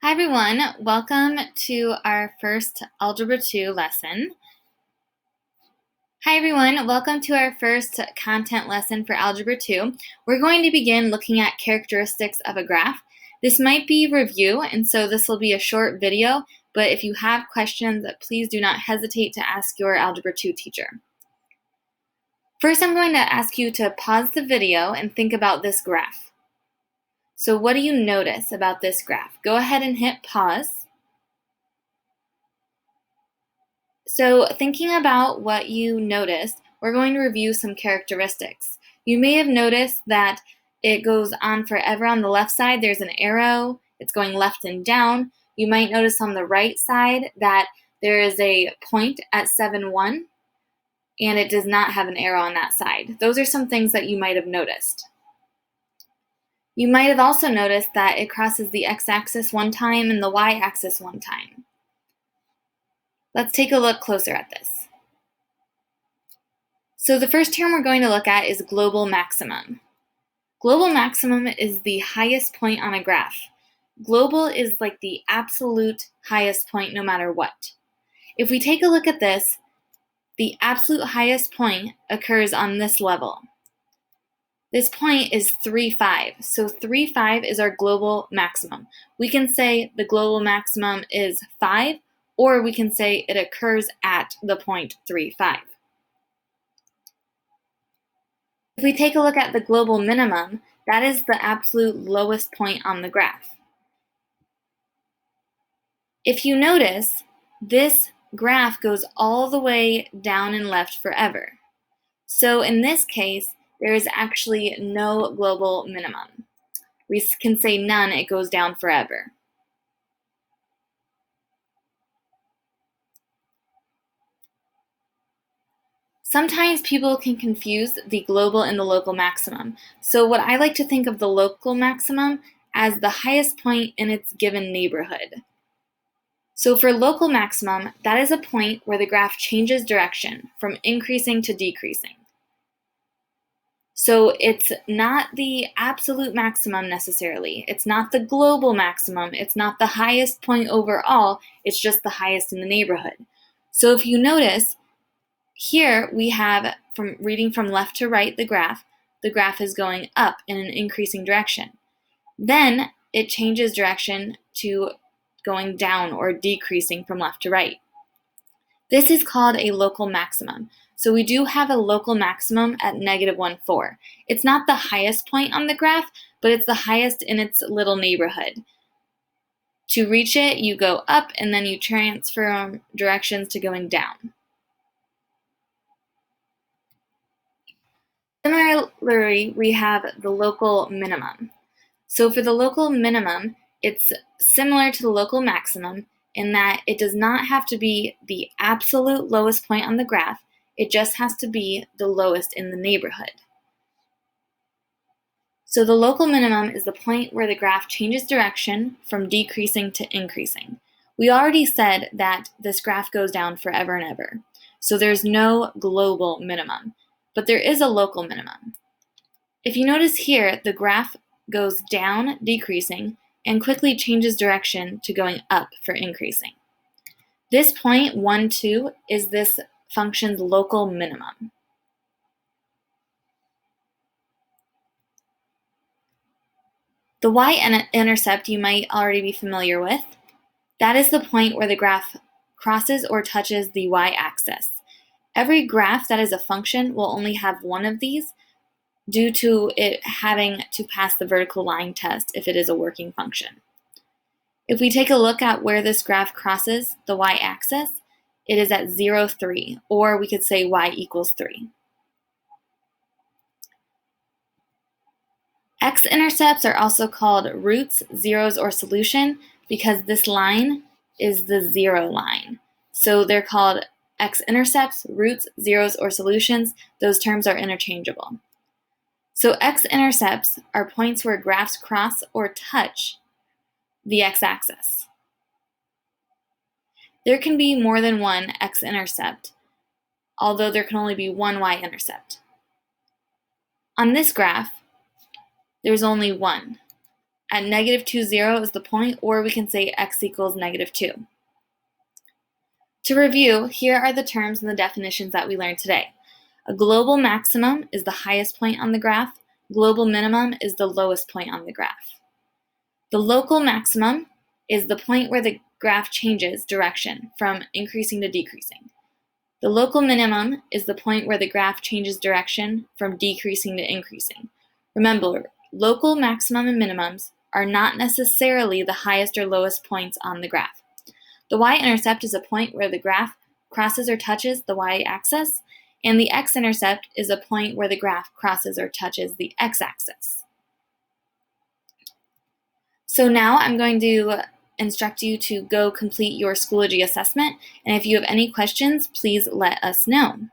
Hi everyone, welcome to our first Algebra 2 lesson. Content lesson for Algebra 2. We're going to begin looking at characteristics of a graph. This might be review, and so this will be a short video, but if you have questions, please do not hesitate to ask your Algebra 2 teacher. First, I'm going to ask you to pause the video and think about this graph. So what do you notice about this graph? Go ahead and hit pause. So thinking about what you noticed, we're going to review some characteristics. You may have noticed that it goes on forever on the left side. There's an arrow. It's going left and down. You might notice on the right side that there is a point at 7, 1, and it does not have an arrow on that side. Those are some things that you might have noticed. You might have also noticed that it crosses the x-axis one time and the y-axis one time. Let's take a look closer at this. So the first term we're going to look at is global maximum. Global maximum is the highest point on a graph. Global is like the absolute highest point no matter what. If we take a look at this, the absolute highest point occurs on this level. This point is 3, 5. So 3, 5 is our global maximum. We can say the global maximum is 5, or we can say it occurs at the point 3, 5. If we take a look at the global minimum, that is the absolute lowest point on the graph. If you notice, this graph goes all the way down and left forever. So in this case, there is actually no global minimum. We can say none, it goes down forever. Sometimes people can confuse the global and the local maximum. So what I like to think of the local maximum as the highest point in its given neighborhood. So for local maximum, that is a point where the graph changes direction from increasing to decreasing. So it's not the absolute maximum necessarily. It's not the global maximum. It's not the highest point overall. It's just the highest in the neighborhood. So if you notice, here we have, from reading from left to right, the graph is going up in an increasing direction. Then it changes direction to going down or decreasing from left to right. This is called a local maximum. So we do have a local maximum at -1, 4. It's not the highest point on the graph, but it's the highest in its little neighborhood. To reach it, you go up and then you transfer directions to going down. Similarly, we have the local minimum. So for the local minimum, it's similar to the local maximum in that it does not have to be the absolute lowest point on the graph. It just has to be the lowest in the neighborhood. So the local minimum is the point where the graph changes direction from decreasing to increasing. We already said that this graph goes down forever and ever. So there's no global minimum, but there is a local minimum. If you notice here, the graph goes down, decreasing, and quickly changes direction to going up for increasing. This point, 1, 2, is this function's local minimum. The y-intercept you might already be familiar with. That is the point where the graph crosses or touches the y-axis. Every graph that is a function will only have one of these due to it having to pass the vertical line test if it is a working function. If we take a look at where this graph crosses the y-axis, it is at 0, 3, or we could say y equals 3. X-intercepts are also called roots, zeros, or solution because this line is the 0 line. So they're called x-intercepts, roots, zeros, or solutions. Those terms are interchangeable. So x-intercepts are points where graphs cross or touch the x-axis. There can be more than one x-intercept, although there can only be one y-intercept. On this graph, there's only one. At negative 2, 0 is the point, or we can say x equals negative 2. To review, here are the terms and the definitions that we learned today. A global maximum is the highest point on the graph. Global minimum is the lowest point on the graph. The local maximum is the point where the graph changes direction from increasing to decreasing. The local minimum is the point where the graph changes direction from decreasing to increasing. Remember, local maximum and minimums are not necessarily the highest or lowest points on the graph. The y-intercept is a point where the graph crosses or touches the y-axis, and the x-intercept is a point where the graph crosses or touches the x-axis. So now I'm going to instruct you to go complete your Schoology assessment, and if you have any questions, please let us know.